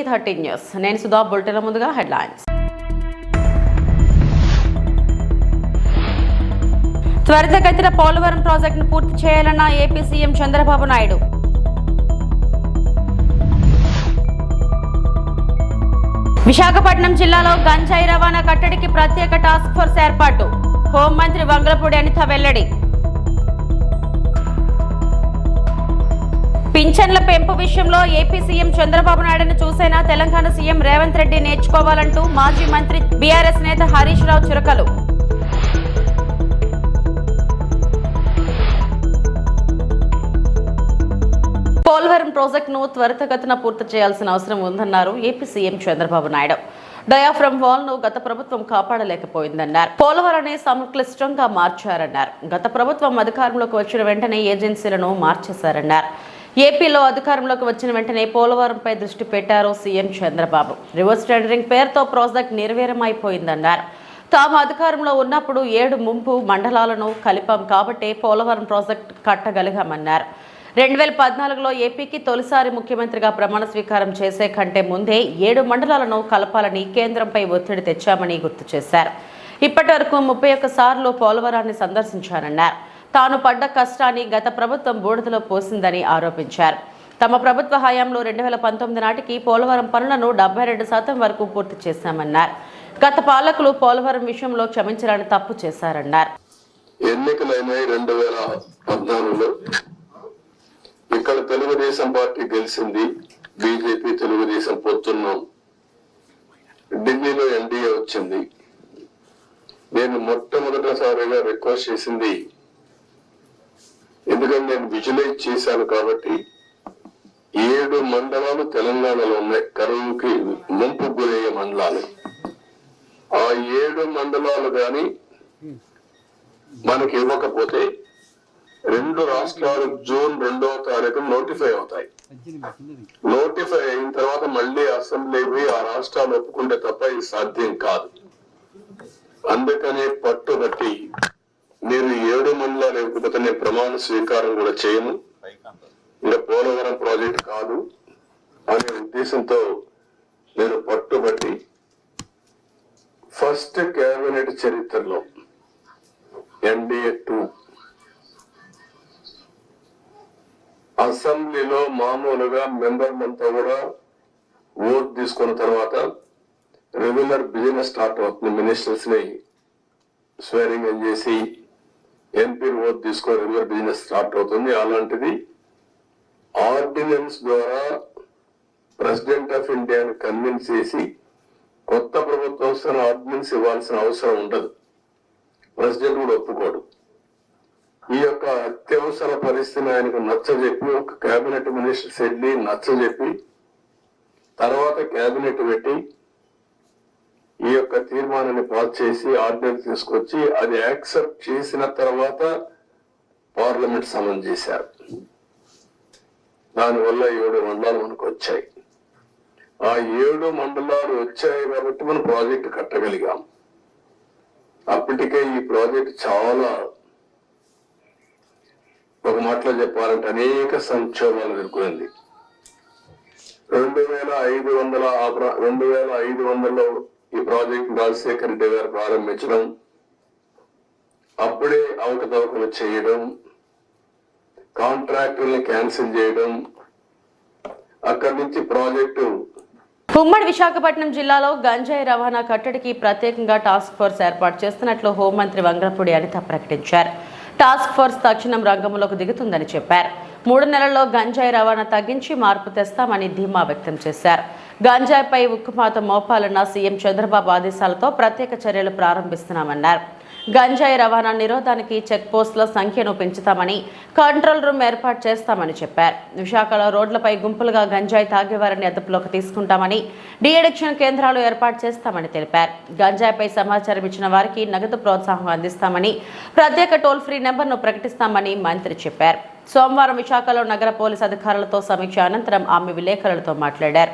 AT13 news. నేను Sudha. Bulletin ముందుగా headlines. త్వరితగతిన పోలవరం ప్రాజెక్టును పూర్తి చేయాలన్న ఏపీ సీఎం చంద్రబాబు నాయుడు. విశాఖపట్నం జిల్లాలో గంజాయి రవాణా కట్టడికి ప్రత్యేక టాస్క్ ఫోర్స్ ఏర్పాటు. హోంమంత్రి వంగలపూడి అనిత వెల్లడి. పింఛన్ల పెంపు విషయంలో ఏపీ సీఎం చంద్రబాబు నాయుడును చూసైనా తెలంగాణ సీఎం రేవంత్ రెడ్డి నేర్చుకోవాలంటూ మాజీ మంత్రి బీఆర్ఎస్ నేత హరీష్ రావు చురకలు. పోలవరం ప్రాజెక్టును త్వరితగతిన పూర్తి చేయాల్సిన అవసరం ఉందన్నారు AP CM Chandrababu Naidu. Diaphragm wall ను గత ప్రభుత్వం కాపాడలేకపోయిందన్నారు. పోలవరాన్ని సంక్లిష్టంగా మార్చారన్నారు. గత ప్రభుత్వం అధికారంలోకి వచ్చిన వెంటనే ఏజెన్సీలను మార్చేశారన్నారు. ఏపీలో అధికారంలోకి వచ్చిన వెంటనే పోలవరంపై దృష్టి పెట్టారు సీఎం చంద్రబాబు. రివర్స్ టెండరింగ్ పేరుతో ప్రాజెక్ట్ నిర్వీర్యమైపోయిందన్నారు. తాము అధికారంలో ఉన్నప్పుడు 7 ముంపు మండలాలను కలిపాం కాబట్టే పోలవరం ప్రాజెక్టు కట్టగలిగామన్నారు. 2014లో ఏపీకి తొలిసారి ముఖ్యమంత్రిగా ప్రమాణ స్వీకారం చేసే కంటే ముందే 7 మండలాలను కలపాలని కేంద్రంపై ఒత్తిడి తెచ్చామని గుర్తు చేశారు. ఇప్పటి వరకు 31 సార్లు పోలవరాన్ని సందర్శించారన్నారు. తాను పడ్డ కష్టాన్ని గత ప్రభుత్వం బూడిదలో పోసిందని ఆరోపించారు. తమ ప్రభుత్వ హయాంలో 2019 నాటికి పోలవరం పనులను 72% వరకు పూర్తి చేశామన్నారు. గత పాలకులు పోలవరం విషయంలో క్షమించరాని తప్పు చేశారన్నారు. ఎన్నికలైన 2014లో ఇక్కడ తెలుగుదేశం పార్టీ గెలిచింది. బీజేపీ తెలుగుదేశం పొత్తున్నాం. ఢిల్లీలో ఎన్డీఏ వచ్చింది. నేను మొట్టమొదటిసారిగా రిక్వెస్ట్ చేసింది, ఎందుకంటే నేను విజువలైజ్ చేశాను కాబట్టి, 7 మండలాలు తెలంగాణలో ఉన్నాయి, కరువుకి ముంపు గురయ్యే మండలాలు. ఆ 7 మండలాలు గాని మనకి ఇవ్వకపోతే 2 రాష్ట్రాలు జూన్ 2వ తారీఖు నోటిఫై అవుతాయి. నోటిఫై అయిన తర్వాత మళ్ళీ అసెంబ్లీకి ఆ రాష్ట్రాలు ఒప్పుకుంటే తప్ప ఇది సాధ్యం కాదు. అందుకనే పట్టుబట్టి మీరు 7 మండలాలు ఇవ్వకపోతే నేను ప్రమాణ స్వీకారం కూడా చేయను, ఇంకా పోలవరం ప్రాజెక్ట్ కాదు అనే ఉద్దేశంతో నేను పట్టుబట్టి ఫస్ట్ కేబినెట్ చరిత్రలో ఎన్డీఏ 2 అసెంబ్లీలో మామూలుగా మెంబర్లంతా కూడా ఓట్ తీసుకున్న తర్వాత రెగ్యులర్ బిజినెస్ స్టార్ట్ అవుతుంది. మినిస్టర్స్ ని స్వేరింగ్ ఇన్ చేసి ఎంపీలు ఓట్ తీసుకొని రెగ్యులర్ బిజినెస్ స్టార్ట్ అవుతుంది. అలాంటిది ఆర్డినెన్స్ ద్వారా ప్రెసిడెంట్ ఆఫ్ ఇండియాని కన్విన్స్ చేసి కొత్త ప్రభుత్వం ఆర్డినెన్స్ ఇవ్వాల్సిన అవసరం ఉండదు. ప్రెసిడెంట్ కూడా ఒప్పుకోడు. ఈ యొక్క అత్యవసర పరిస్థితిని ఆయనకు నచ్చజెప్పి ఒక కేబినెట్ మినిస్టర్స్ వెళ్ళి నచ్చజెప్పి తర్వాత కేబినెట్ పెట్టి ఈ యొక్క తీర్మానాన్ని పాస్ చేసి ఆర్డినెన్స్ తీసుకొచ్చి అది యాక్సెప్ట్ చేసిన తర్వాత పార్లమెంట్ సమన్ చేశారు. దానివల్ల 7 మండలాలు మనకు వచ్చాయి. ఆ 7 మండలాలు వచ్చాయి కాబట్టి మనం ప్రాజెక్టు కట్టగలిగాం. అప్పటికే ఈ ప్రాజెక్ట్ చాలా, ఒక మాటలో చెప్పాలంటే అనేక సంక్షోభాలు ఎదుర్కొంది. 2500లో ఈ ప్రాజెక్ట్ రాజశేఖర రెడ్డి గారు ప్రారంభించడం, అప్పుడే అవకతవకలు చేయడం, కాంట్రాక్టుల్ని క్యాన్సిల్ చేయడం, అక్కడి నుంచి ప్రాజెక్టు. ఉమ్మడి విశాఖపట్నం జిల్లాలో గంజాయి రవాణా కట్టడికి ప్రత్యేకంగా టాస్క్ ఫోర్స్ ఏర్పాటు చేస్తున్నట్లు హోంమంత్రి వంగలపూడి అనిత ప్రకటించారు. టాస్క్ ఫోర్స్ తక్షణం రంగంలోకి దిగుతుందని చెప్పారు. 3 నెలల్లో గంజాయి రవాణా తగ్గించి మార్పు తెస్తామని ధీమా వ్యక్తం చేశారు. గంజాయిపై ఉక్కుపాత మోపాలన్న సీఎం చంద్రబాబు ఆదేశాలతో ప్రత్యేక చర్యలు ప్రారంభిస్తున్నామన్నారు. గంజాయి రవాణా నిరోధానికి చెక్ పోస్టుల సంఖ్యను పెంచుతామని, కంట్రోల్ రూమ్ ఏర్పాటు చేస్తామని చెప్పారు. విశాఖలో రోడ్లపై గుంపులుగా గంజాయి తాగేవారిని అదుపులోకి తీసుకుంటామని, డీఅడిక్షన్ కేంద్రాలు ఏర్పాటు చేస్తామని తెలిపారు. గంజాయిపై సమాచారం ఇచ్చిన వారికి నగదు ప్రోత్సాహం అందిస్తామని, ప్రత్యేక టోల్ ఫ్రీ నెంబర్ను ప్రకటిస్తామని మంత్రి చెప్పారు. సోమవారం విశాఖలో నగర పోలీసు అధికారులతో సమీక్ష అనంతరం ఆమె విలేకరులతో మాట్లాడారు.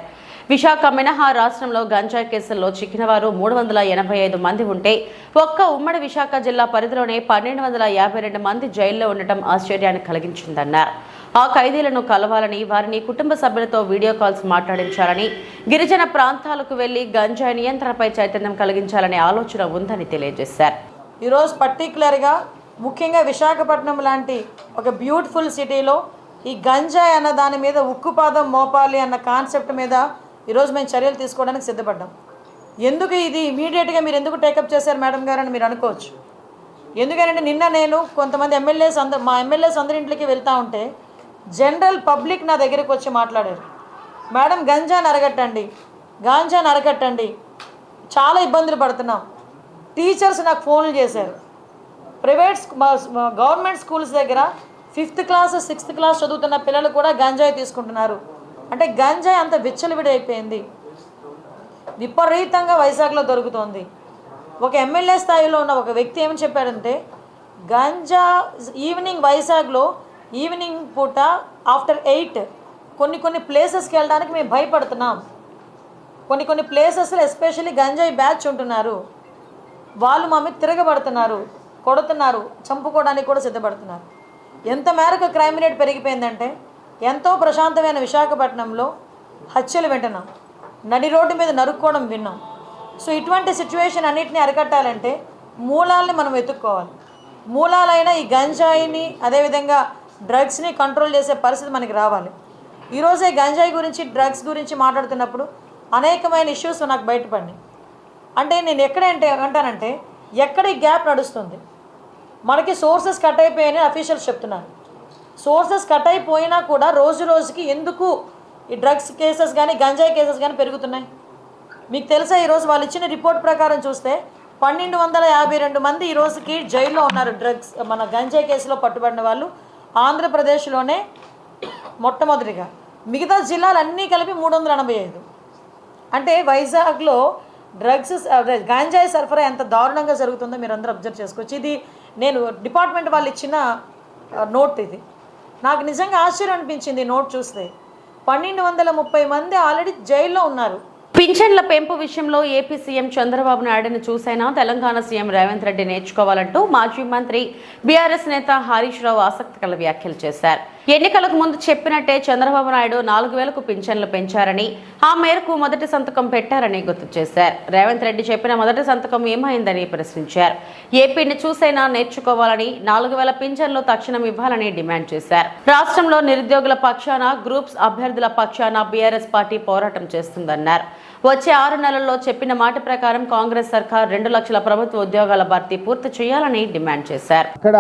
విశాఖ మినహా రాష్ట్రంలో గంజాయి కేసుల్లో చిక్కిన వారు 385 మంది ఉంటే ఒక్క ఉమ్మడి విశాఖ జిల్లా పరిధిలోనే 1252 మంది జైల్లో ఉండటం ఆశ్చర్యాన్ని కలిగించిందన్నారు. ఆ ఖైదీలను కలవాలని, వారిని కుటుంబ సభ్యులతో వీడియో కాల్స్ మాట్లాడించాలని, గిరిజన ప్రాంతాలకు వెళ్లి గంజాయి నియంత్రణపై చైతన్యం కలిగించాలనే ఆలోచన ఉందని తెలియజేశారు. ఈరోజు పర్టికులర్గా ముఖ్యంగా విశాఖపట్నం లాంటి ఒక బ్యూటిఫుల్ సిటీలో ఈ గంజాయి అన్న దాని మీద ఉక్కుపాదం మోపాలి అన్న కాన్సెప్ట్ మీద ఈరోజు మేము చర్యలు తీసుకోవడానికి సిద్ధపడ్డాం. ఎందుకు ఇది ఇమీడియట్గా మీరు ఎందుకు టేకప్ చేశారు మేడం గారు అని మీరు అనుకోవచ్చు. ఎందుకంటే నిన్న నేను కొంతమంది మా ఎమ్మెల్యేస్ అందరి ఇంట్లోకి వెళ్తూ ఉంటే జనరల్ పబ్లిక్ నా దగ్గరికి వచ్చి మాట్లాడారు. మేడం గంజాని అరగట్టండి, చాలా ఇబ్బందులు పడుతున్నాం. టీచర్స్ నాకు ఫోన్లు చేశారు. గవర్నమెంట్ స్కూల్స్ దగ్గర 5th క్లాస్ 6th క్లాస్ చదువుతున్న పిల్లలు కూడా గంజాయి తీసుకుంటున్నారు. అంటే గంజాయి అంత విచ్చలవిడైపోయింది, విపరీతంగా వైజాగ్లో దొరుకుతోంది. ఒక ఎమ్మెల్యే స్థాయిలో ఉన్న ఒక వ్యక్తి ఏమని చెప్పాడంటే, గంజా వైజాగ్లో ఈవినింగ్ పూట ఆఫ్టర్ 8 కొన్ని ప్లేసెస్కి వెళ్ళడానికి మేము భయపడుతున్నాం. కొన్ని ప్లేసెస్లో ఎస్పెషల్లీ గంజాయి బ్యాచ్ ఉంటున్నారు, వాళ్ళు మా మీద తిరగబడుతున్నారు, కొడుతున్నారు, చంపుకోవడానికి కూడా సిద్ధపడుతున్నారు. ఎంత మేరకు క్రైమ్ రేట్ పెరిగిపోయిందంటే, ఎంతో ప్రశాంతమైన విశాఖపట్నంలో హత్యలు వింటున్నాం, నడి రోడ్డు మీద నరుక్కోవడం విన్నాం. సో ఇటువంటి సిచ్యువేషన్ అన్నిటిని అరికట్టాలంటే మూలాలని మనం వెతుక్కోవాలి. మూలాలైన ఈ గంజాయిని అదేవిధంగా డ్రగ్స్ని కంట్రోల్ చేసే పరిస్థితి మనకి రావాలి. ఈరోజే గంజాయి గురించి డ్రగ్స్ గురించి మాట్లాడుతున్నప్పుడు అనేకమైన ఇష్యూస్ నాకు బయటపడినాయి. అంటే నేను అంటానంటే ఎక్కడ ఈ గ్యాప్ నడుస్తుంది, మనకి సోర్సెస్ కట్ అయిపోయాయని అఫీషియల్స్ చెప్తున్నారు. సోర్సెస్ కట్ అయిపోయినా కూడా రోజు రోజుకి ఎందుకు ఈ డ్రగ్స్ కేసెస్ కానీ గంజాయి కేసెస్ కానీ పెరుగుతున్నాయి? మీకు తెలుసా, ఈరోజు వాళ్ళు ఇచ్చిన రిపోర్ట్ ప్రకారం చూస్తే 1252 మంది ఈ రోజుకి జైల్లో ఉన్నారు. డ్రగ్స్ మన గంజాయి కేసులో పట్టుబడిన వాళ్ళు ఆంధ్రప్రదేశ్లోనే మొట్టమొదటిగా, మిగతా జిల్లాలన్నీ కలిపి 385. అంటే వైజాగ్లో గంజాయి సరఫరా ఎంత దారుణంగా జరుగుతుందో మీరు అందరూ అబ్జర్వ్ చేసుకోవచ్చు. ఇది నేను డిపార్ట్మెంట్ వాళ్ళు ఇచ్చిన నోట్. ఇది నాకు నిజంగా ఆశ్చర్యం అనిపించింది. నోట్ చూస్తే 1230 మంది ఆల్రెడీ జైల్లో ఉన్నారు. పింఛన్ల పెంపు విషయంలో ఏపీ సీఎం చంద్రబాబు నాయుడును చూసైనా తెలంగాణ సీఎం రేవంత్ రెడ్డి నేర్చుకోవాలంటూ మాజీ మంత్రి బీఆర్ఎస్ నేత హరీష్ రావు ఆసక్తికర వ్యాఖ్యలు చేశారు. ఎన్నికలకు ముందు చెప్పినట్టే చంద్రబాబు నాయుడు 4000కు పింఛన్లు పెంచారని, ఆ మేరకు మొదటి సంతకం పెట్టారని గుర్తు చేశారు. రేవంత్ రెడ్డి చెప్పిన మొదటి సంతకం ఏమైందని ప్రశ్నించారు. ఏపీని చూసైనా నేర్చుకోవాలని, 4000 పింఛన్లు తక్షణం ఇవ్వాలని డిమాండ్ చేశారు. రాష్ట్రంలో నిరుద్యోగుల పక్షాన, గ్రూప్స్ అభ్యర్థుల పక్షాన బీఆర్ఎస్ పార్టీ పోరాటం చేస్తుందన్నారు. వచ్చే 6 నెలల్లో చెప్పిన మాట ప్రకారం కాంగ్రెస్ సర్కార్ 2 లక్షల ప్రభుత్వ ఉద్యోగాల భర్తీ పూర్తి చేయాలని డిమాండ్ చేశారు. అక్కడ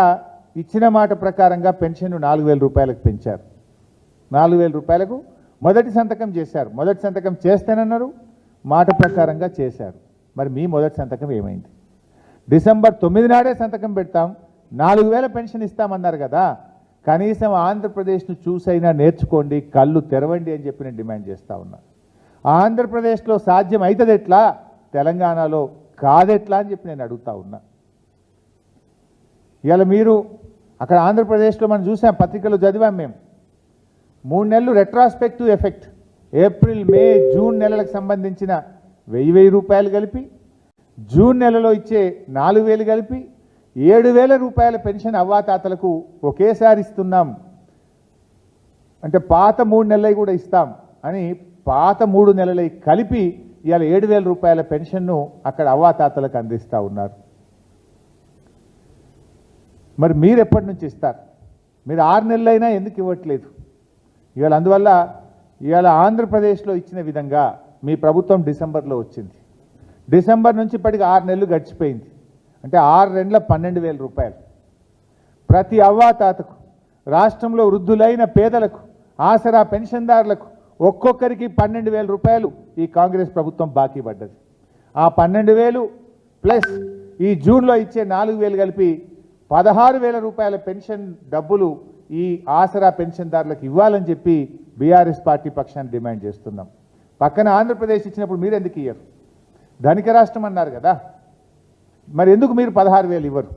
ఇచ్చిన మాట ప్రకారంగా పెన్షన్ 4000 రూపాయలకు పెంచారు. 4000 రూపాయలకు మొదటి సంతకం చేశారు. మొదటి సంతకం చేస్తేనన్నారు, మాట ప్రకారంగా చేశారు. మరి మీ మొదటి సంతకం ఏమైంది? డిసెంబర్ 9 నాడే సంతకం పెడతాం, 4000 పెన్షన్ ఇస్తామన్నారు కదా, కనీసం ఆంధ్రప్రదేశ్ను చూసైనా నేర్చుకోండి, కళ్ళు తెరవండి అని చెప్పి నేను డిమాండ్ చేస్తూ ఉన్నా. ఆంధ్రప్రదేశ్లో సాధ్యం అవుతుంది ఎట్లా, తెలంగాణలో కాదెట్లా అని చెప్పి నేను అడుగుతా ఉన్నా. ఇవాళ మీరు అక్కడ ఆంధ్రప్రదేశ్లో మనం చూసాం, పత్రికలో చదివాం మేము, 3 నెలలు రెట్రాస్పెక్టివ్ ఎఫెక్ట్, ఏప్రిల్, మే, జూన్ నెలలకు సంబంధించిన 1000 రూపాయలు కలిపి, జూన్ నెలలో ఇచ్చే 4000 కలిపి 7000 రూపాయల పెన్షన్ అవ్వాతాతలకు ఒకేసారి ఇస్తున్నాం. అంటే పాత 3 నెలలు కూడా ఇస్తాం అని పాత 3 నెలలు కలిపి ఇవాళ 7000 రూపాయల పెన్షన్ను అక్కడ అవ్వాతాతలకు అందిస్తూ ఉన్నారు. మరి మీరు ఎప్పటి నుంచి ఇస్తారు? మీరు 6 నెలలైనా ఎందుకు ఇవ్వట్లేదు? ఇవాళ అందువల్ల ఇవాళ ఆంధ్రప్రదేశ్లో ఇచ్చిన విధంగా మీ ప్రభుత్వం డిసెంబర్లో వచ్చింది. డిసెంబర్ నుంచి ఇప్పటికి 6 నెలలు గడిచిపోయింది. అంటే 6 నెలల 12,000 రూపాయలు ప్రతి అవ్వాతాతకు, రాష్ట్రంలో వృద్ధులైన పేదలకు, ఆసరా పెన్షన్దారులకు ఒక్కొక్కరికి 12,000 రూపాయలు ఈ కాంగ్రెస్ ప్రభుత్వం బాకీ పడ్డది. ఆ 12,000 ప్లస్ ఈ జూన్లో ఇచ్చే 4,000 కలిపి 16,000 రూపాయల పెన్షన్ డబ్బులు ఈ ఆసరా పెన్షన్దారులకు ఇవ్వాలని చెప్పి బీఆర్ఎస్ పార్టీ పక్షాన్ని డిమాండ్ చేస్తున్నాం. పక్కన ఆంధ్రప్రదేశ్ ఇచ్చినప్పుడు మీరు ఎందుకు ఇవ్వరు? ధనిక రాష్ట్రం అన్నారు కదా, మరి ఎందుకు మీరు 16,000 ఇవ్వరు?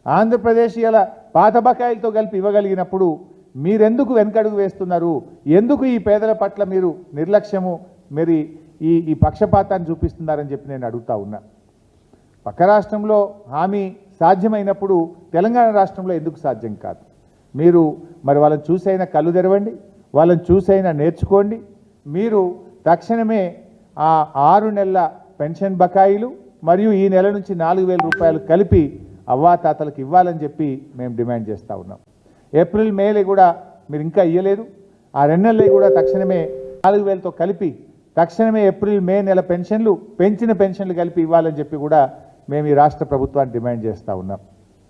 ఆంధ్రప్రదేశ్ ఇలా పాత బకాయిలతో కలిపి ఇవ్వగలిగినప్పుడు మీరెందుకు వెనకడుగు వేస్తున్నారు? ఎందుకు ఈ పేదల పట్ల మీరు నిర్లక్ష్యము, మరి ఈ పక్షపాతాన్ని చూపిస్తున్నారని చెప్పి నేను అడుగుతా ఉన్నా. పక్క రాష్ట్రంలో హామీ సాధ్యమైనప్పుడు తెలంగాణ రాష్ట్రంలో ఎందుకు సాధ్యం కాదు? మీరు మరి వాళ్ళని చూసైనా కళ్ళు తెరవండి, వాళ్ళని చూసైనా నేర్చుకోండి. మీరు తక్షణమే ఆ 6 నెలల పెన్షన్ బకాయిలు మరియు ఈ నెల నుంచి 4,000 రూపాయలు కలిపి అవ్వాతాతలకు ఇవ్వాలని చెప్పి మేము డిమాండ్ చేస్తూ ఉన్నాం. ఏప్రిల్ మేలే కూడా మీరు ఇంకా ఇవ్వలేదు. ఆ 2 నెలలు కూడా తక్షణమే 4,000తో కలిపి తక్షణమే ఏప్రిల్ మే నెల పెన్షన్లు పెంచిన పెన్షన్లు కలిపి ఇవ్వాలని చెప్పి కూడా మేము ఈ రాష్ట్ర ప్రభుత్వాన్ని డిమాండ్ చేస్తూ ఉన్నాం.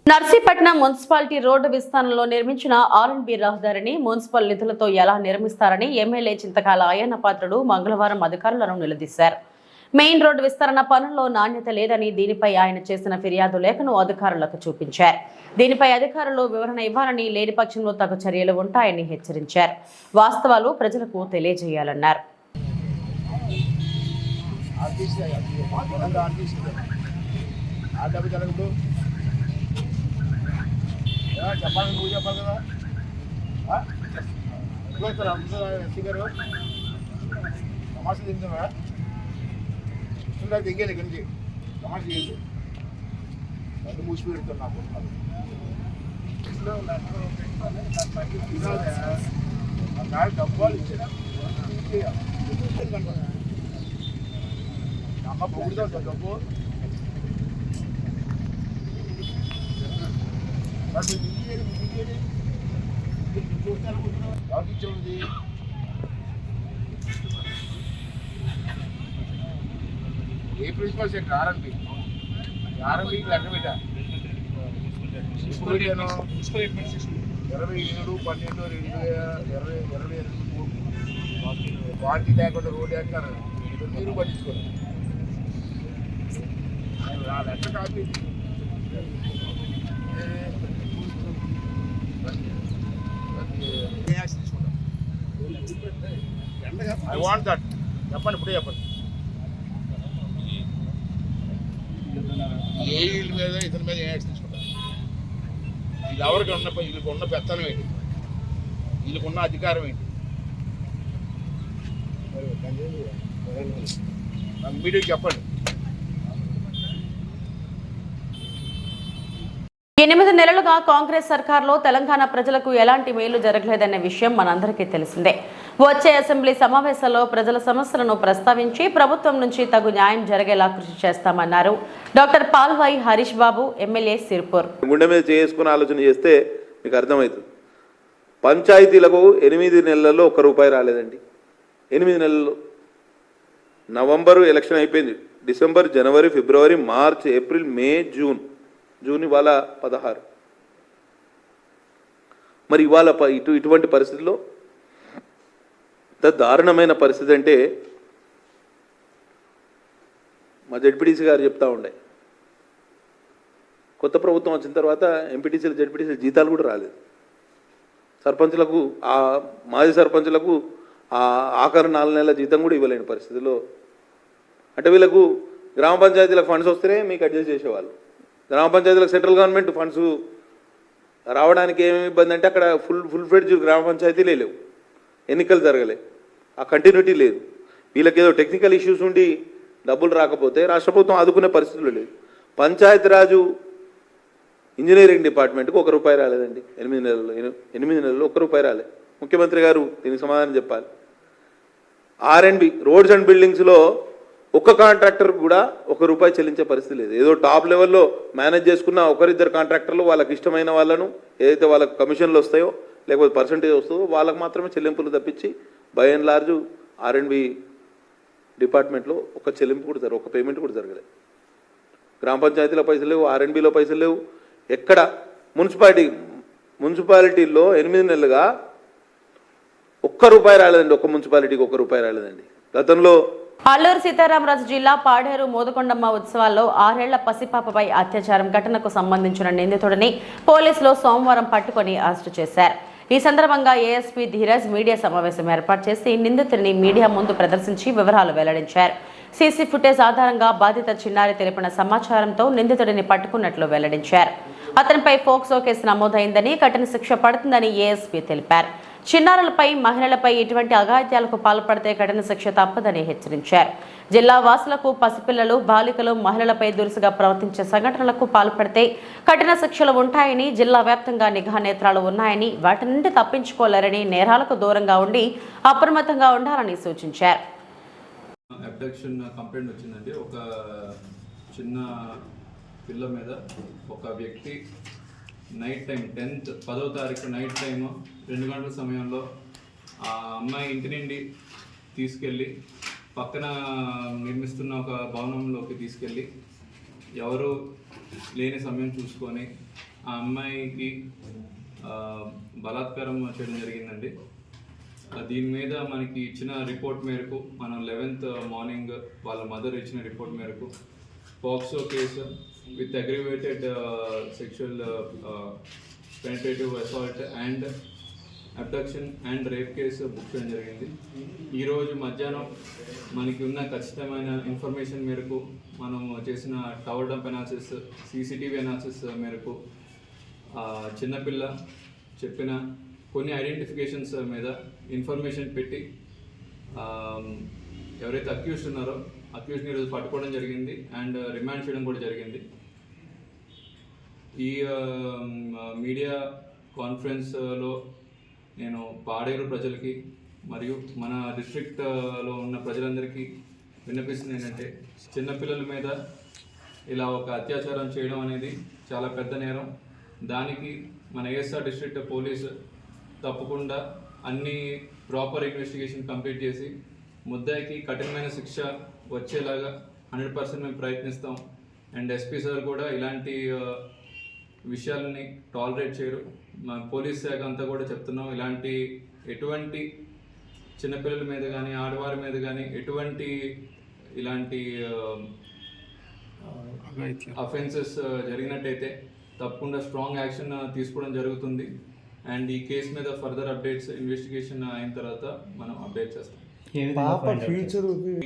నర్సీపట్నం మున్సిపాలిటీ రోడ్డు విస్తరణలో నిర్మించిన R&B రహదారిని మున్సిపల్ నిధులతో ఎలా నిర్మిస్తారని ఎమ్మెల్యే చింతకాల అయ్యన్న పాత్రుడు మంగళవారం అధికారులను నిలదీశారు. మెయిన్ రోడ్డు విస్తరణ పనుల్లో నాణ్యత లేదని దీనిపై ఆయన చేసిన ఫిర్యాదు లేఖను అధికారులకు చూపించారు. దీనిపై అధికారులు వివరణ ఇవ్వాలని, లేని పక్షంలో తగు చర్యలు ఉంటాయని హెచ్చరించారు. వాస్తవాలు ప్రజలకు తెలియజేయాలన్నారు. చెప్పాలి, నువ్వు చెప్పాలి కదా. తమాషా తింటున్నా దిగేది ఇక్కడి నుంచి తమాషా చేయదు. నన్ను మూసి పెడుతున్నా డబ్బాలు ఇచ్చారు. అమ్మ పొగుడుదా డబ్బు ఇచ్చేది. ఏ ప్రిన్సిపల్ సెక్టర్ R&B లెక్క పెట్టా ఇప్పుడు పెట్టాను 27/12/2022 క్వాలిటీ లేకుండా రోడ్డు వేస్తారు. మీరు పట్టించుకోండి. ఆ లెక్క కాపీ ఐ వాంట్ దట్. చెప్పండి, ఇప్పుడే చెప్పండి. ఏ వీళ్ళ మీద ఇతని మీద ఏం యాక్షన్ తీసుకుంటారు? ఇది ఎవరికి వీళ్ళకి ఉన్న పెత్తనం ఏంటి? వీళ్ళకున్న అధికారం ఏంటి? నాకు మీడియాకి చెప్పండి. 8 నెలలుగా కాంగ్రెస్ సర్కార్లో తెలంగాణ ప్రజలకు ఎలాంటి మేలు జరగలేదనే విషయం మనందరికీ తెలిసిందే. వచ్చే అసెంబ్లీ సమావేశాల్లో ప్రజల సమస్యలను ప్రస్తావించి ప్రభుత్వం నుంచి తగు న్యాయం జరిగేలా కృషి చేస్తామన్నారు డాక్టర్ పాల్వాయి హరీష్ బాబు, ఎమ్మెల్యే సిర్పూర్. గుండె మీద చేసుకుని ఆలోచన చేస్తే మీకు అర్థమవుతుంది. పంచాయతీలకు 8 నెలల్లో ₹1 రాలేదండి. 8 నెలల్లో. నవంబరు ఎలక్షన్ అయిపోయింది. డిసెంబర్, జనవరి, ఫిబ్రవరి, మార్చ్, ఏప్రిల్, మే, జూన్ ఇవాళ 16. మరి ఇవాళ ఇటువంటి పరిస్థితుల్లో దారుణమైన పరిస్థితి అంటే మా జడ్పీటీసీ గారు చెప్తా ఉండే, కొత్త ప్రభుత్వం వచ్చిన తర్వాత ఎంపీటీసీలు జడ్పీటీసీలు జీతాలు కూడా రాలేదు. సర్పంచులకు, ఆ మాజీ సర్పంచులకు ఆఖరి 4 నెలల జీతం కూడా ఇవ్వలేని పరిస్థితిలో. అంటే వీళ్ళకు గ్రామ పంచాయతీలకు ఫండ్స్ వస్తేనే మీకు అడ్జస్ట్ చేసేవాళ్ళు. గ్రామ పంచాయతీలకు సెంట్రల్ గవర్నమెంట్ ఫండ్స్ రావడానికి ఏమి ఇబ్బంది అంటే అక్కడ ఫుల్ ఫ్లెడ్జ్ గ్రామ పంచాయతీలే లేవు, ఎన్నికలు జరగలే, ఆ కంటిన్యూటీ లేదు. వీళ్ళకి ఏదో టెక్నికల్ ఇష్యూస్ ఉండి డబ్బులు రాకపోతే రాష్ట్ర ప్రభుత్వం ఆదుకునే పరిస్థితులు లేదు. పంచాయతీరాజు ఇంజనీరింగ్ డిపార్ట్మెంట్కి ₹1 రాలేదండి. 8 నెలల్లో ₹1 రాలేదు. ముఖ్యమంత్రి గారు దీనికి సమాధానం చెప్పాలి. R&B రోడ్స్ అండ్ బిల్డింగ్స్లో ఒక్క కాంట్రాక్టర్ కూడా ₹1 చెల్లించే పరిస్థితి లేదు. ఏదో టాప్ లెవెల్లో మేనేజ్ చేసుకున్న 1-2 కాంట్రాక్టర్లు వాళ్ళకి ఇష్టమైన వాళ్ళను ఏదైతే వాళ్ళకి కమిషన్లు వస్తాయో లేకపోతే పర్సంటేజ్ వస్తుందో వాళ్ళకి మాత్రమే చెల్లింపులు తప్పించి బై అండ్ లార్జ్ R&B డిపార్ట్మెంట్లో ఒక చెల్లింపు కూడా ఒక పేమెంట్ కూడా జరగలేదు. గ్రామ పంచాయతీలో పైసలు లేవు, R&Bలో పైసలు లేవు. ఎక్కడ మున్సిపాలిటీల్లో 8 నెలలుగా ₹1 రాలేదండి. ఒక్క మున్సిపాలిటీకి ₹1 రాలేదండి. గతంలో అల్లూరు సీతారామరాజు జిల్లా పాడేరు మోదకొండమ్మ ఉత్సవాల్లో 6 ఏళ్ల పసిపాపపై అత్యాచారం ఘటనకు సంబంధించిన నిందితుడిని పోలీసులు సోమవారం పట్టుకొని అరెస్టు చేశారు. ఈ సందర్భంగా ఏఎస్పీ ధీరజ్ మీడియా సమావేశం ఏర్పాటు చేసి నిందితుడిని మీడియా ముందు ప్రదర్శించి వివరాలు వెల్లడించారు. సీసీ ఫుటేజ్ ఆధారంగా బాధిత చిన్నారి తెలిపిన సమాచారంతో నిందితుడిని పట్టుకున్నట్లు వెల్లడించారు. అతనిపై పోక్సో కేసు నమోదైందని, కఠిన శిక్ష పడుతుందని ఏఎస్పీ తెలిపారు. చిన్నారులపై మహిళలపై ఇటువంటి అఘాయిత్యాలకు పాల్పడితే కఠిన శిక్ష తప్పదని హెచ్చరించారు. జిల్లా వాసులకు పసిపిల్లలు, బాలికలు, మహిళలపై దురుసుగా ప్రవర్తించే సంఘటనలకు పాల్పడితే కఠిన శిక్షలు ఉంటాయని, జిల్లా వ్యాప్తంగా నిఘా నేత్రాలు ఉన్నాయని, వాటి నుండి తప్పించుకోలేరని, నేరాలకు దూరంగా ఉండి అప్రమత్తంగా ఉండాలని సూచించారు. అబ్డక్షన్ కంప్లైంట్ వచ్చిందండి. ఒక చిన్న పిల్ల మీద ఒక వ్యక్తి నైట్ టైం 10వ తారీఖు నైట్ టైం 2 గంటల సమయంలో ఆ అమ్మాయి ఇంటి నుండి తీసుకెళ్ళి పక్కన నిర్మిస్తున్న ఒక భవనంలోకి తీసుకెళ్ళి ఎవరు లేని సమయం చూసుకొని ఆ అమ్మాయికి బలాత్కారం చేయడం జరిగిందండి. దీని మీద మనకి ఇచ్చిన రిపోర్ట్ మేరకు మనం 11th మార్నింగ్ వాళ్ళ మదర్ ఇచ్చిన రిపోర్ట్ మేరకు POCSO case with aggravated sexual penetrative assault and abduction and rape case book చేయడం జరిగింది. ఈరోజు మధ్యాహ్నం మనకి ఉన్న ఖచ్చితమైన ఇన్ఫర్మేషన్ మేరకు మనం చేసిన tower dump analysis, CCTV analysis మేరకు చిన్నపిల్ల చెప్పిన కొన్ని ఐడెంటిఫికేషన్స్ మీద ఇన్ఫర్మేషన్ పెట్టి ఎవరైతే అక్యూజ్డ్ ఉన్నారో అక్యూజ్ని ఈరోజు పట్టుకోవడం జరిగింది అండ్ రిమాండ్ చేయడం కూడా జరిగింది. ఈ మీడియా కాన్ఫరెన్స్లో నేను పాడేరు ప్రజలకి మరియు మన డిస్ట్రిక్ట్లో ఉన్న ప్రజలందరికీ విన్నపిస్తుంది ఏంటంటే, చిన్నపిల్లల మీద ఇలా ఒక అత్యాచారం చేయడం అనేది చాలా పెద్ద నేరం. దానికి మన ఏఎస్ఆర్ డిస్ట్రిక్ట్ పోలీసు తప్పకుండా అన్ని ప్రాపర్ ఇన్వెస్టిగేషన్ కంప్లీట్ చేసి ముద్దాయికి కఠినమైన శిక్ష వచ్చేలాగా 100% మేము ప్రయత్నిస్తాం. అండ్ ఎస్పీ సార్ కూడా ఇలాంటి విషయాలని టాలరేట్ చేయరు. మా పోలీస్ శాఖ అంతా కూడా చెప్తున్నాం, ఇలాంటి ఎటువంటి చిన్నపిల్లల మీద కానీ ఆడవారి మీద కానీ ఎటువంటి ఇలాంటి అఫెన్సెస్ జరిగినట్టయితే తప్పకుండా స్ట్రాంగ్ యాక్షన్ తీసుకోవడం జరుగుతుంది. అండ్ ఈ కేసు మీద ఫర్దర్ అప్డేట్స్ ఇన్వెస్టిగేషన్ అయిన తర్వాత మనం అప్డేట్ చేస్తాం.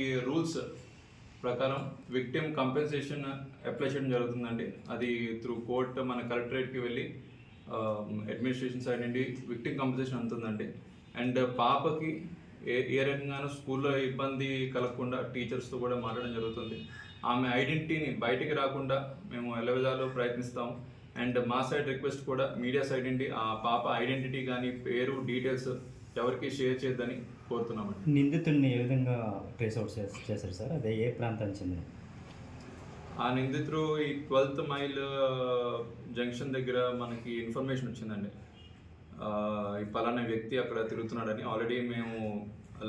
ఈ రూల్స్ ప్రకారం విక్టిమ్ కంపెన్సేషన్ అప్లై చేయడం జరుగుతుందండి. అది త్రూ కోర్ట్ మన కలెక్టరేట్కి వెళ్ళి అడ్మినిస్ట్రేషన్ సైడ్ నుండి విక్టిమ్ కంపెన్సేషన్ అందుతుందండి. అండ్ పాపకి ఏ రకంగానూ స్కూల్లో ఇబ్బంది కలగకుండా టీచర్స్తో కూడా మాట్లాడడం జరుగుతుంది. ఆమె ఐడెంటిటీని బయటికి రాకుండా మేము ఎలా విధాలు ప్రయత్నిస్తాం. అండ్ మా సైడ్ రిక్వెస్ట్ కూడా మీడియా సైడ్ నుండి ఆ పాప ఐడెంటిటీ కానీ పేరు డీటెయిల్స్ ఎవరికి షేర్ చేయొద్దని కోరుతున్నామండి. నిందితుడిని ఏ విధంగా ట్రేస్ అవుట్ చేశారు సార్? అదే ఏ ప్రాంతానికి చెందిన? ఆ నిందితుడు ఈ 12th మైల్ జంక్షన్ దగ్గర మనకి ఇన్ఫర్మేషన్ వచ్చిందండి. ఈ పలానా వ్యక్తి అక్కడ తిరుగుతున్నాడని. ఆల్రెడీ మేము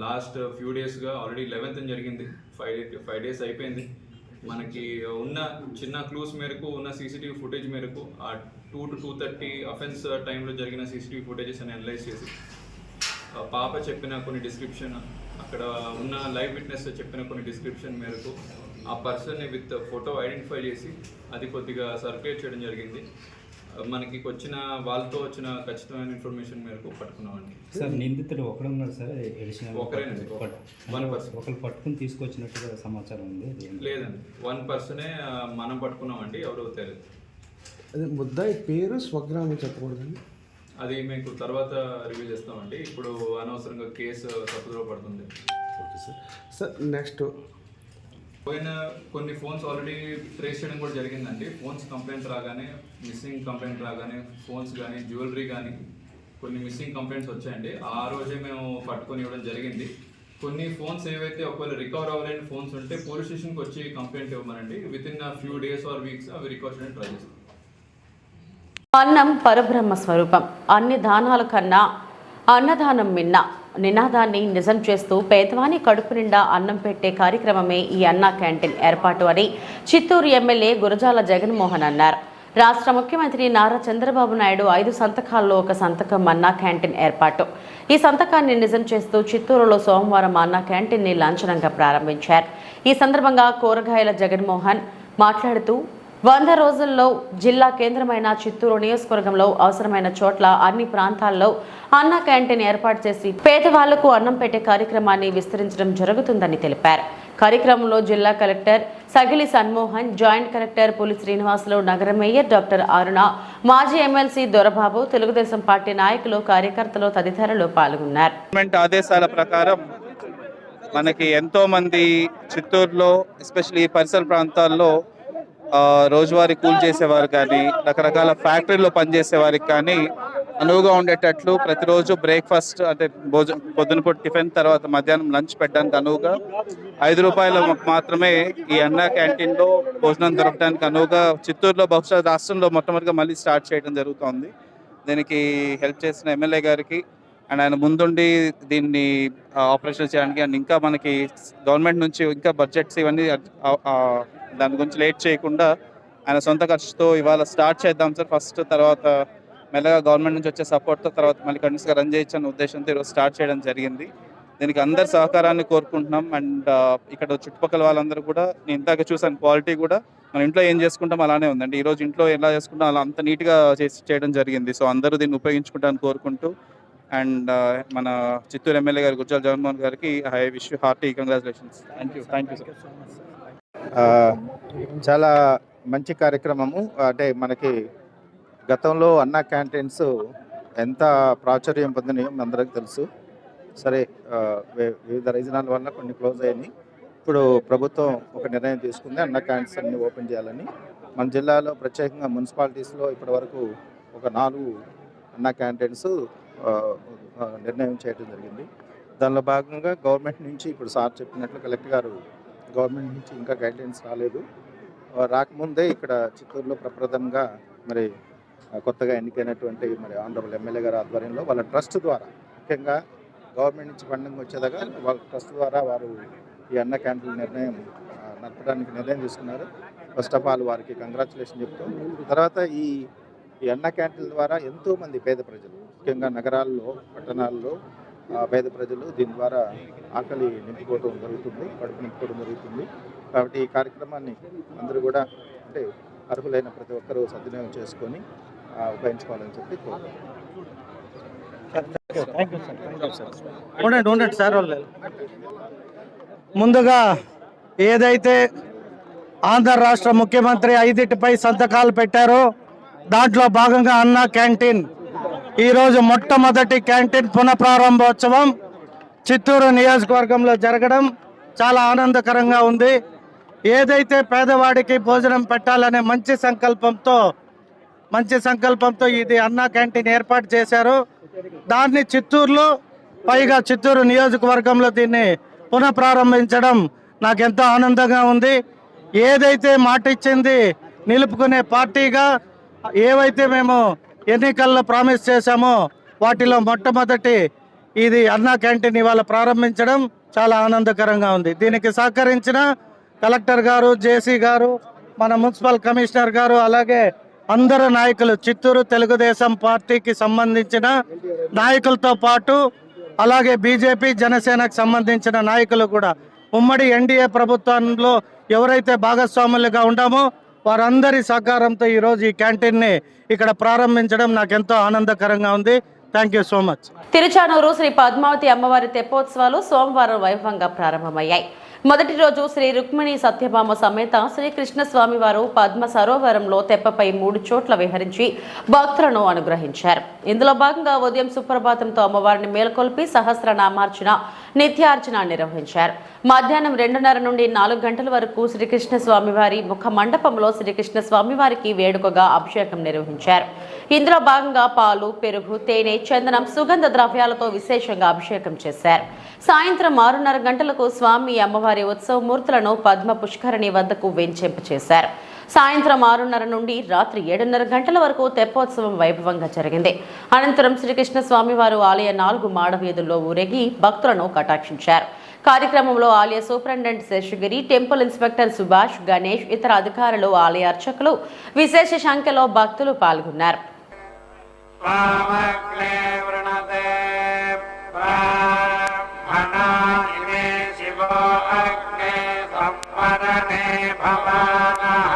లాస్ట్ ఫ్యూ డేస్గా ఆల్రెడీ 11th జరిగింది, 5 days అయిపోయింది. మనకి ఉన్న చిన్న క్లూస్ మేరకు ఉన్న సీసీటీవీ ఫుటేజ్ మేరకు ఆ 2 to 2:30 అఫెన్స్ టైంలో జరిగిన సీసీటీవీ ఫుటేజెస్ అని అనలైజ్ చేసి పాప చెప్పిన కొన్ని డిస్క్రిప్షన్, అక్కడ ఉన్న లైవ్ విట్నెస్ చెప్పిన కొన్ని డిస్క్రిప్షన్ మేరకు ఆ పర్సన్ని విత్ ఫోటో ఐడెంటిఫై చేసి అది కొద్దిగా సర్క్యులేట్ చేయడం జరిగింది. మనకి వచ్చిన వాళ్ళతో వచ్చిన ఖచ్చితమైన ఇన్ఫర్మేషన్ మేరకు పట్టుకున్నామండి. సార్ నిందితుడు ఒకడు ఉన్నాడు సార్? ఒకరేనండి, ఒకరు పట్టుకుని తీసుకొచ్చినట్టుగా సమాచారం ఉంది? లేదండి, 1 పర్సనే మనం పట్టుకున్నామండి, ఎవరో తెలియదు. అదే ముద్దాయి పేరు స్వగ్రామం చెప్పకూడదండి, అది మీకు తర్వాత రివ్యూ చేస్తామండి. ఇప్పుడు అనవసరంగా కేసు తప్పుదోవ పడుతుంది. Okay sir. సార్ నెక్స్ట్ పోయిన కొన్ని ఫోన్స్ ఆల్రెడీ ట్రేస్ చేయడం కూడా జరిగిందండి. ఫోన్స్ కంప్లైంట్ రాగానే, మిస్సింగ్ కంప్లైంట్ రాగానే ఫోన్స్ కానీ జ్యువెలరీ కానీ కొన్ని మిస్సింగ్ కంప్లైంట్స్ వచ్చాయండి. ఆ రోజే మేము పట్టుకొని ఇవ్వడం జరిగింది. కొన్ని ఫోన్స్ ఏవైతే ఒకవేళ రికవర్ అవ్వలేని ఫోన్స్ ఉంటే పోలీస్ స్టేషన్కి వచ్చి కంప్లైంట్ ఇవ్వమనండి. Within few days or weeks అవి రికవర్ చేయడానికి ట్రై చేస్తాం. అన్నం పరబ్రహ్మ స్వరూపం, అన్ని దానాల కన్నా అన్నదానం మిన్న నినాదాన్ని నిజం చేస్తూ పేదవాని కడుపు నిండా అన్నం పెట్టే కార్యక్రమమే ఈ అన్నా క్యాంటీన్ ఏర్పాటు అని చిత్తూరు ఎమ్మెల్యే గురజాల జగన్మోహన్ అన్నారు. రాష్ట్ర ముఖ్యమంత్రి నారా చంద్రబాబు నాయుడు 5 సంతకాల్లో ఒక సంతకం అన్నా క్యాంటీన్ ఏర్పాటు. ఈ సంతకాన్ని నిజం చేస్తూ చిత్తూరులో సోమవారం అన్నా క్యాంటీన్ని లాంఛనంగా ప్రారంభించారు. ఈ సందర్భంగా కూరగాయల జగన్మోహన్ మాట్లాడుతూ 100 రోజుల్లో జిల్లా కేంద్రమైన చిత్తూరు నియోజకవర్గంలో అవసరమైన చోట్ల అన్ని ప్రాంతాల్లో అన్న క్యాంటీన్ ఏర్పాటు చేసి పేదవాళ్లకు అన్నం పెట్టే కార్యక్రమాన్ని విస్తరించడం జరుగుతుందని తెలిపారు. కార్యక్రమంలో జిల్లా collector Sagili Sanmohan, joint collector పులి శ్రీనివాసులు, నగర మేయర్ డాక్టర్ అరుణ, మాజీ ఎమ్మెల్సీ దొరబాబు, తెలుగుదేశం పార్టీ నాయకులు, కార్యకర్తలు తదితరులు పాల్గొన్నారు. ఆదేశాల ప్రకారం మనకి ఎంతో మంది చిత్తూరులో ఎస్పెషల్లీ పరిసర ప్రాంతాల్లో రోజువారీ కూల్ చేసేవారు కానీ రకరకాల ఫ్యాక్టరీలో పనిచేసే వారికి కానీ అనువుగా ఉండేటట్లు ప్రతిరోజు బ్రేక్ఫాస్ట్ అంటే పొద్దునపూట టిఫిన్ తర్వాత మధ్యాహ్నం లంచ్ పెట్టడానికి అనువుగా ₹5 మాత్రమే ఈ అన్నా క్యాంటీన్లో భోజనం దొరకడానికి అనువుగా చిత్తూరులో బహుశా రాష్ట్రంలో మొట్టమొదటిగా మళ్ళీ స్టార్ట్ చేయడం జరుగుతోంది. దీనికి హెల్ప్ చేసిన ఎమ్మెల్యే గారికి అండ్ ఆయన ముందుండి దీన్ని ఆపరేషన్ చేయడానికి అండ్ ఇంకా మనకి గవర్నమెంట్ నుంచి ఇంకా బడ్జెట్స్ ఇవన్నీ దాని గురించి లేట్ చేయకుండా ఆయన సొంత ఖర్చుతో ఇవాళ స్టార్ట్ చేద్దాం సార్ ఫస్ట్, తర్వాత మెల్లగా గవర్నమెంట్ నుంచి వచ్చే సపోర్ట్తో తర్వాత మళ్ళీ కంటిన్యూస్గా రన్ చేయొచ్చు అన్న ఉద్దేశంతో ఈరోజు స్టార్ట్ చేయడం జరిగింది. దీనికి అందరి సహకారాన్ని కోరుకుంటున్నాం. అండ్ ఇక్కడ చుట్టుపక్కల వాళ్ళందరూ కూడా నేను ఇందాక చూసాను క్వాలిటీ కూడా మన ఇంట్లో ఏం చేసుకుంటాం అలానే ఉందండి. ఈరోజు ఇంట్లో ఎలా చేసుకుంటాం అలా అంత నీట్గా చేయడం జరిగింది. సో అందరూ దీన్ని ఉపయోగించుకుంటామని కోరుకుంటూ అండ్ మన చిత్తూరు ఎమ్మెల్యే గారు గుజ్జాల జగన్మోహన్ గారికి I wish you hearty congratulations. Thank you sir. చాలా మంచి కార్యక్రమము. అంటే మనకి గతంలో అన్న క్యాంటీన్స్ ఎంత ప్రాచుర్యం పొందినాయో అందరికీ తెలుసు. సరే వివిధ రీజనాల వల్ల కొన్ని క్లోజ్ అయ్యాయి. ఇప్పుడు ప్రభుత్వం ఒక నిర్ణయం తీసుకుంది అన్న క్యాంటీన్స్ అన్ని ఓపెన్ చేయాలని. మన జిల్లాలో ప్రత్యేకంగా మున్సిపాలిటీస్లో ఇప్పటి వరకు ఒక 4 అన్న క్యాంటీన్స్ నిర్ణయం చేయడం జరిగింది. దానిలో భాగంగా గవర్నమెంట్ నుంచి ఇప్పుడు సార్ చెప్పినట్లు కలెక్టర్ గారు గవర్నమెంట్ నుంచి ఇంకా గైడ్లైన్స్ రాలేదు. రాకముందే ఇక్కడ చిత్తూరులో ప్రప్రథమంగా మరి కొత్తగా ఎన్నికైనటువంటి మరి ఆనరబుల్ ఎమ్మెల్యే గారి ఆధ్వర్యంలో వాళ్ళ ట్రస్ట్ ద్వారా ముఖ్యంగా గవర్నమెంట్ నుంచి ఫండింగ్ వచ్చేదాకా వాళ్ళ ట్రస్ట్ ద్వారా వారు ఈ అన్న క్యాంటీన్ నడపడానికి నిర్ణయం తీసుకున్నారు. ఫస్ట్ ఆఫ్ ఆల్ వారికి కంగ్రాచులేషన్ చెప్తూ తర్వాత ఈ అన్న క్యాంటీన్ ద్వారా ఎంతోమంది పేద ప్రజలు ముఖ్యంగా నగరాల్లో పట్టణాల్లో పేద ప్రజలు దీని ద్వారా ఆకలి నింపుకోవడం జరుగుతుంది, కడుపు నింపుకోవడం జరుగుతుంది. కాబట్టి ఈ కార్యక్రమాన్ని అందరూ కూడా అంటే అర్హులైన ప్రతి ఒక్కరూ సద్వినియోగం చేసుకొని ఉపయోగించుకోవాలని చెప్పి ఉండండి సార్. ముందుగా ఏదైతే ఆంధ్ర రాష్ట్ర ముఖ్యమంత్రి 5 సంతకాలు పెట్టారో దాంట్లో భాగంగా అన్న క్యాంటీన్ ఈరోజు మొట్టమొదటి క్యాంటీన్ పునఃప్రారంభోత్సవం చిత్తూరు నియోజకవర్గంలో జరగడం చాలా ఆనందకరంగా ఉంది. ఏదైతే పేదవాడికి భోజనం పెట్టాలనే మంచి సంకల్పంతో ఇది అన్నా క్యాంటీన్ ఏర్పాటు చేశారు. దాన్ని చిత్తూరులో పైగా చిత్తూరు నియోజకవర్గంలో దీన్ని పునఃప్రారంభించడం నాకెంతో ఆనందంగా ఉంది. ఏదైతే మాట ఇచ్చింది నిలుపుకునే పార్టీగా ఏవైతే మేము ఎన్నికల్లో ప్రామిస్ చేశామో వాటిలో మొట్టమొదటి ఇది అన్నా క్యాంటీన్ ఇవాళ ప్రారంభించడం చాలా ఆనందకరంగా ఉంది. దీనికి సహకరించిన కలెక్టర్ గారు, జేసీ గారు, మన మున్సిపల్ కమిషనర్ గారు, అలాగే అందరు నాయకులు, చిత్తూరు తెలుగుదేశం పార్టీకి సంబంధించిన నాయకులతో పాటు అలాగే బీజేపీ జనసేనకు సంబంధించిన నాయకులు కూడా ఉమ్మడి ఎన్డీఏ ప్రభుత్వంలో ఎవరైతే భాగస్వాములుగా ఉన్నామో వారందరి సహకారంతో ఈరోజు ఈ క్యాంటీన్ని ఇక్కడ ప్రారంభించడం నాకెంతో ఆనందకరంగా ఉంది. Thank you so much. Tiruchanur Sri Padmavathi అమ్మవారి తెప్పోత్సవాలు సోమవారం వైభవంగా ప్రారంభమయ్యాయి. మొదటి రోజు శ్రీ రుక్మిణి సత్యభామ సమేత శ్రీకృష్ణ స్వామి వారు పద్మ సరోవరంలో తెప్పపై 3 చోట్ల విహరించి భక్తులను అనుగ్రహించారు. ఇందులో భాగంగా ఉదయం సుప్రభాతంతో అమ్మవారిని మేల్కొల్పి సహస్రనామార్చన, నిత్యార్చన నిర్వహించారు. మధ్యాహ్నం 2:30 నుండి 4 గంటల వరకు శ్రీకృష్ణ స్వామివారి ముఖ మండపంలో శ్రీకృష్ణ స్వామివారికి వేడుకగా అభిషేకం నిర్వహించారు. ఇందులో భాగంగా పాలు, పెరుగు, తేనె, చందనం, సుగంధ ద్రవ్యాలతో విశేషంగా అభిషేకం చేశారు. సాయంత్రం 6:30 గంటలకు స్వామి అమ్మవారి ఉత్సవ మూర్తులను పద్మ పుష్కరిణి వద్దకు వెంచేంపు చేశారు. సాయంత్రం 6:30 నుండి రాత్రి 7:30 గంటల వరకు తెప్పోత్సవం వైభవంగా జరిగింది. అనంతరం శ్రీకృష్ణ స్వామివారు ఆలయ 4 మాడ వీధుల్లో ఊరేగి భక్తులను కటాక్షించారు. కార్యక్రమంలో ఆలయ superintendent Seshagiri, temple inspector Subhash, Ganesh, ఇతర అధికారులు, ఆలయ అర్చకులు, విశేష సంఖ్యలో భక్తులు పాల్గొన్నారు. శివో అగ్నే సంవరణే భవానః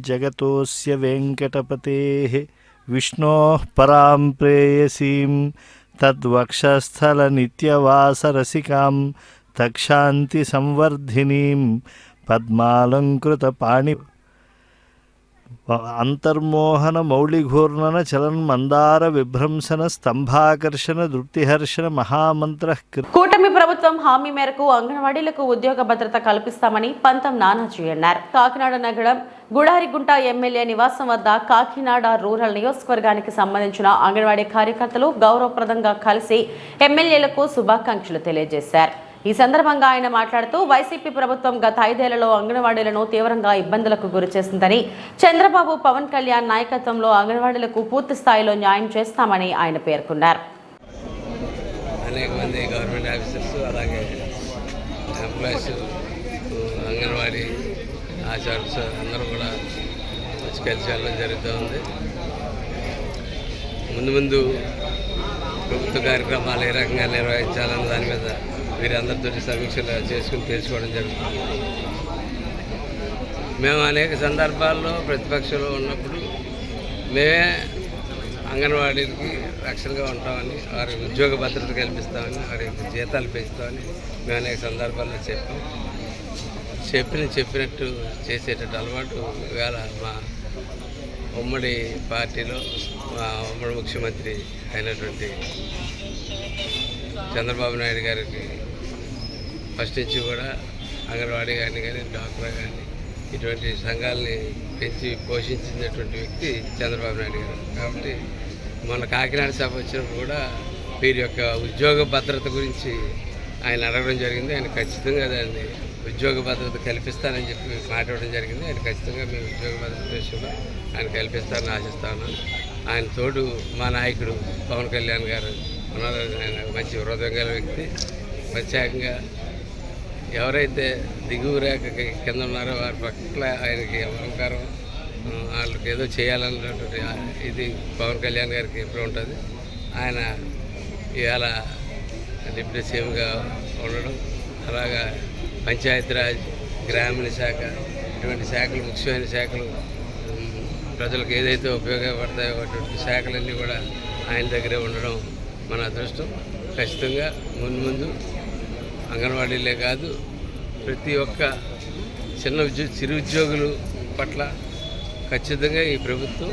జగతోస్య వెంకటపతేః విష్ణోః పరాం ప్రేయసీం తద్వక్షస్థల నిత్యవాసరసికాం తక్షాంతి సంవర్ధినీం పద్మాలంకృత పాణి అంతర్మోహన మౌళిఘూర్ణన చలన్ మందార విభ్రంశన స్తంభాకర్షణ దృప్తిహర్షణ మహామంత్ర. కూటమి ప్రభుత్వం హామీ మేరకు అంగన్వాడీలకు ఉద్యోగ భద్రత కల్పిస్తామని పంతం నానాజీ అన్నారు. కాకినాడ నగరం గుడారిగుంట ఎమ్మెల్యే నివాసం వద్ద కాకినాడ రూరల్ నియోజకవర్గానికి సంబంధించిన అంగన్వాడీ కార్యకర్తలు గౌరవప్రదంగా కలిసి ఎమ్మెల్యేలకు శుభాకాంక్షలు తెలియజేశారు. ఈ సందర్భంగా ఆయన మాట్లాడుతూ వైసీపీ ప్రభుత్వం గత 5 ఏళ్లలో అంగన్వాడీలను తీవ్రంగా ఇబ్బందులకు గురిచేసిందని, చంద్రబాబు పవన్ కళ్యాణ్ నాయకత్వంలో అంగన్వాడీలకు పూర్తి స్థాయిలో న్యాయం చేస్తామని ఆయన పేర్కొన్నారు. అనేక మంది గవర్నమెంట్ ఆఫీసర్స్ అలాగే ఎంప్లాయీస్ అంగన్వాడీ ఆచార్స్ అందరూ కూడా కలిసి వెళ్ళడం జరుగుతూ ఉంది. ముందు ప్రభుత్వ కార్యక్రమాలు ఏ రకంగా నిర్వహించాలన్న దాని మీద వీరందరితో సమీక్షలు చేసుకుని తెలుసుకోవడం జరుగుతుంది. మేము అనేక సందర్భాల్లో ప్రతిపక్షంలో ఉన్నప్పుడు మేమే అంగన్వాడీలకి రక్షణగా ఉంటామని, వారికి ఉద్యోగ భద్రత కల్పిస్తామని, వారి జీతాలు పెంచుతామని మేము అనేక సందర్భాల్లో చెప్పినట్టు చేసేటట్టు అలవాటు ఇవాళ మా ఉమ్మడి పార్టీలో మా ఉమ్మడి ముఖ్యమంత్రి అయినటువంటి చంద్రబాబు నాయుడు గారికి ఫస్ట్ నుంచి కూడా అంగన్వాడీ కానీ డాక్టర్ కానీ ఇటువంటి సంఘాలని పెంచి పోషించినటువంటి వ్యక్తి చంద్రబాబు నాయుడు గారు. కాబట్టి మొన్న కాకినాడ సభ వచ్చినప్పుడు కూడా వీరి యొక్క ఉద్యోగ భద్రత గురించి ఆయన అడగడం జరిగింది. ఆయన ఖచ్చితంగా దాన్ని ఉద్యోగ భద్రత కల్పిస్తానని చెప్పి మాట్లాడడం జరిగింది. ఆయన ఖచ్చితంగా మేము ఉద్యోగ భద్రత విషయంలో ఆయన కల్పిస్తారని ఆశిస్తాను. ఆయన తోడు మా నాయకుడు పవన్ కళ్యాణ్ గారు ఉన్నారు. ఆయన మంచి హృదయం గల వ్యక్తి. ప్రత్యేకంగా ఎవరైతే దిగువ రేఖకి కింద ఉన్నారో వారి పట్ల ఆయనకి అహంకారం, వాళ్ళకి ఏదో చేయాలన్నటువంటి ఇది పవన్ కళ్యాణ్ గారికి ఎప్పుడు ఉంటుంది. ఆయన ఇవాళ డిప్యూటీ సీఎంగా ఉండడం, అలాగా పంచాయతీరాజ్, గ్రామీణ శాఖ ఇటువంటి శాఖలు, ముఖ్యమైన శాఖలు, ప్రజలకు ఏదైతే ఉపయోగపడతాయో అటువంటి శాఖలన్నీ కూడా ఆయన దగ్గరే ఉండడం మన అదృష్టం. ఖచ్చితంగా ముందు అంగన్వాడీలే కాదు, ప్రతి ఒక్క చిరు ఉద్యోగులు పట్ల ఖచ్చితంగా ఈ ప్రభుత్వం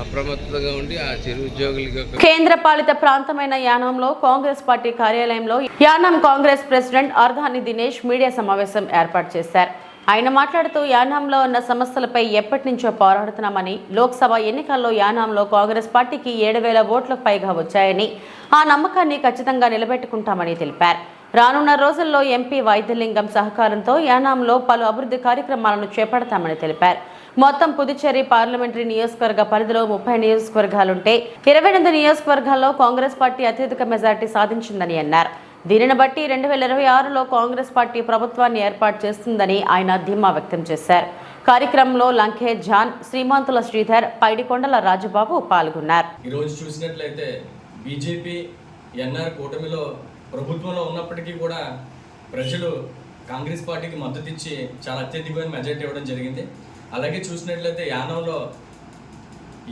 అప్రమత్తంగా ఉండి ఆ చిరు ఉద్యోగులకి. కేంద్ర పాలిత ప్రాంతమైన యానాంలో కాంగ్రెస్ పార్టీ కార్యాలయంలో యానాం కాంగ్రెస్ ప్రెసిడెంట్ అర్ధాని దినేష్ మీడియా సమావేశం ఏర్పాటు చేశారు. ఆయన మాట్లాడుతూ యానాంలో ఉన్న సమస్యలపై ఎప్పటి నుంచో పోరాడుతున్నామని, లోక్సభ ఎన్నికల్లో యానాంలో కాంగ్రెస్ పార్టీకి 7,000 ఓట్లకు పైగా వచ్చాయని, ఆ నమ్మకాన్ని ఖచ్చితంగా నిలబెట్టుకుంటామని తెలిపారు. రానున్న రోజుల్లో ఎంపీ వైద్యలింగం సహకారంతో యానాంలో పలు అభివృద్ధి కార్యక్రమాలను చేపడతామని తెలిపారు. మొత్తం పుదుచ్చేరి పార్లమెంటరీ నియోజకవర్గ పరిధిలో 30 నియోజకవర్గాలుంటే 28 నియోజకవర్గాల్లో కాంగ్రెస్ పార్టీ అత్యధిక మెజార్టీ సాధించిందని అన్నారు. దీనిని బట్టి 2026లో కాంగ్రెస్ పార్టీ ప్రభుత్వాన్ని ఏర్పాటు చేస్తుందని ఆయన ధీమా వ్యక్తం చేశారు. కార్యక్రమంలో లంకే జాన్, శ్రీమంతుల శ్రీధర్, పైడికొండల రాజబాబు పాల్గొన్నారు. ఈరోజు చూసినట్లయితే బీజేపీ ఎన్ఆర్ కూటమిలో ప్రభుత్వంలో ఉన్నప్పటికీ కూడా ప్రజలు కాంగ్రెస్ పార్టీకి మద్దతు ఇచ్చి చాలా అత్యధికమైన మెజార్టీ ఇవ్వడం జరిగింది. అలాగే చూసినట్లయితే యానంలో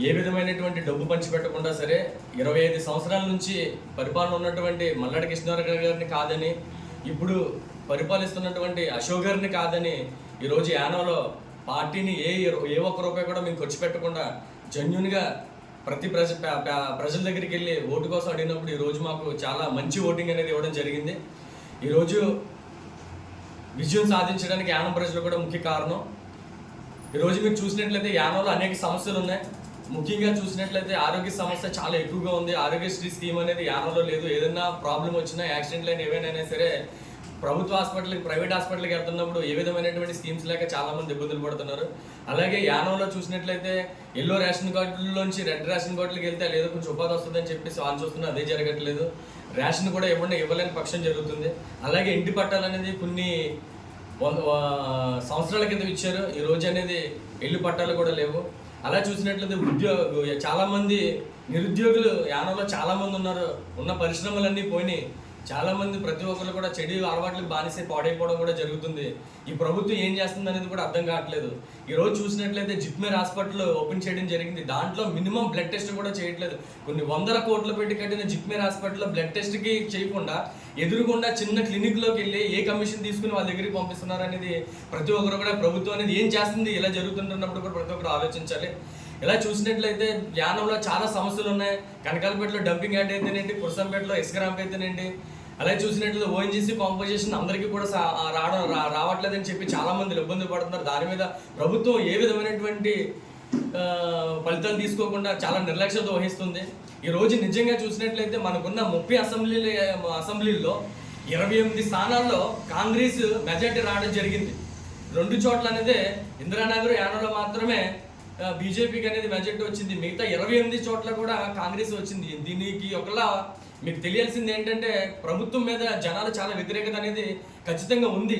ఏ విధమైనటువంటి డబ్బు పంచిపెట్టకుండా సరే 25 సంవత్సరాల నుంచి పరిపాలన ఉన్నటువంటి మల్లాడి కృష్ణారావు గారిని కాదని, ఇప్పుడు పరిపాలిస్తున్నటువంటి అశోక్ గారిని కాదని ఈరోజు యానంలో పార్టీని ఏ ఒక్క రూపాయి కూడా మేము ఖర్చు పెట్టకుండా జెన్యూన్గా ప్రతి ప్రజల దగ్గరికి వెళ్ళి ఓటు కోసం అడిగినప్పుడు ఈరోజు మాకు చాలా మంచి ఓటింగ్ అనేది ఇవ్వడం జరిగింది. ఈరోజు విజయం సాధించడానికి యానం ప్రజలు కూడా ముఖ్య కారణం. ఈరోజు మీరు చూసినట్లయితే యానంలో అనేక సమస్యలు ఉన్నాయి. ముఖ్యంగా చూసినట్లయితే ఆరోగ్య సమస్య చాలా ఎక్కువగా ఉంది. ఆరోగ్యశ్రీ స్కీమ్ అనేది యానంలో లేదు. ఏదైనా ప్రాబ్లం వచ్చినా, యాక్సిడెంట్లు అయినా ఏవైనా సరే ప్రభుత్వ హాస్పిటల్కి, ప్రైవేట్ హాస్పిటల్కి వెళ్తున్నప్పుడు ఏ విధమైనటువంటి స్కీమ్స్ లేక చాలామంది ఇబ్బందులు పడుతున్నారు. అలాగే యానంలో చూసినట్లయితే ఎల్లో రేషన్ కార్డుల్లోంచి రెడ్ రేషన్ కార్డులకు వెళ్తే లేదో కొంచెం ఉపాధి వస్తుందని చెప్పేసి వాళ్ళు చూస్తున్నారు, అదే జరగట్లేదు. రేషన్ కూడా ఇవ్వలేని పక్షం జరుగుతుంది. అలాగే ఇంటి పట్టాలు అనేది కొన్ని సంవత్సరాల కింద ఇచ్చారు, ఈ రోజు అనేది ఇల్లు పట్టాలు కూడా లేవు. అలా చూసినట్లయితే చాలామంది నిరుద్యోగులు యానంలో చాలామంది ఉన్నారు. ఉన్న పరిశ్రమలన్నీ పోయినాయి. చాలామంది ప్రతి ఒక్కరు కూడా చెడు అలవాట్లకు బానిసై పాడైపోవడం కూడా జరుగుతుంది. ఈ ప్రభుత్వం ఏం చేస్తుంది అనేది కూడా అర్థం కావట్లేదు. ఈరోజు చూసినట్లయితే జిప్మేర్ హాస్పిటల్ ఓపెన్ చేయడం జరిగింది. దాంట్లో మినిమం బ్లడ్ టెస్ట్ కూడా చేయట్లేదు. కొన్ని 100 కోట్లు పెట్టి కట్టిన జిప్మేర్ హాస్పిటల్లో బ్లడ్ టెస్ట్కి చేయకుండా ఎదురుగుండా చిన్న క్లినిక్లోకి వెళ్ళి ఏ కమిషన్ తీసుకుని వాళ్ళ దగ్గరికి పంపిస్తున్నారు అనేది ప్రతి ఒక్కరు కూడా ప్రభుత్వం అనేది ఏం చేస్తుంది, ఇలా జరుగుతుంటున్నప్పుడు కూడా ప్రతి ఒక్కరు ఆలోచించాలి. ఇలా చూసినట్లయితే యానంలో చాలా సమస్యలు ఉన్నాయి. కనకాలపేటలో డంపింగ్ యార్డ్ అయితేనేంటి, కుర్సంపేటలో ఇసుక ర్యాంప్ అయితేనేంటి, అలాగే చూసినట్లయితే ఓఎన్జీసీ కాంపోజిషన్ అందరికీ కూడా రావట్లేదని చెప్పి చాలామంది ఇబ్బంది పడుతున్నారు. దాని మీద ప్రభుత్వం ఏ విధమైనటువంటి ఫలితాలు తీసుకోకుండా చాలా నిర్లక్ష్యత వహిస్తుంది. ఈ రోజు నిజంగా చూసినట్లయితే మనకున్న 30 అసెంబ్లీల్లో 28 స్థానాల్లో కాంగ్రెస్ మెజార్టీ రావడం జరిగింది. 2 చోట్ల అనేది ఇందిరానగర్, యానంలో మాత్రమే బీజేపీకి అనేది మెజార్టీ వచ్చింది. మిగతా 28 చోట్ల కూడా కాంగ్రెస్ వచ్చింది. దీనికి ఒకలా మీకు తెలియాల్సింది ఏంటంటే ప్రభుత్వం మీద జనాలు చాలా వ్యతిరేకత అనేది ఖచ్చితంగా ఉంది.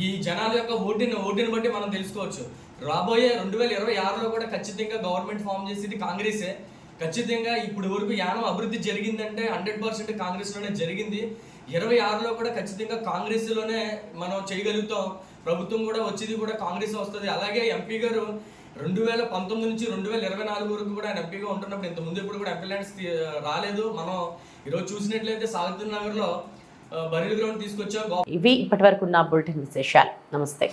ఈ జనాల యొక్క ఓటుని బట్టి మనం తెలుసుకోవచ్చు. రాబోయే 2026లో కూడా ఖచ్చితంగా గవర్నమెంట్ ఫామ్ చేసేది కాంగ్రెసే. ఖచ్చితంగా ఇప్పుడు వరకు యానం అభివృద్ధి జరిగిందంటే 100% కాంగ్రెస్లోనే జరిగింది. 26లో కూడా ఖచ్చితంగా కాంగ్రెస్లోనే మనం చేయగలుగుతాం. ప్రభుత్వం కూడా వచ్చేది కూడా కాంగ్రెస్ వస్తుంది. అలాగే ఎంపీ గారు 2019 నుంచి 2024 వరకు కూడా ఆయన ఎంపీగా ఉంటున్నప్పుడు ఇంతకుముందు ఇప్పుడు కూడా ఎంపీ ల్యాండ్స్ రాలేదు. మనం ఈరోజు చూసినట్లయితే సాగర్ నగర్లో బరీల్ గ్రౌండ్ తీసుకొచ్చాం. ఇవి ఇప్పటివరకు ఉన్న బులెటిన్ విశేషాలు. నమస్తే.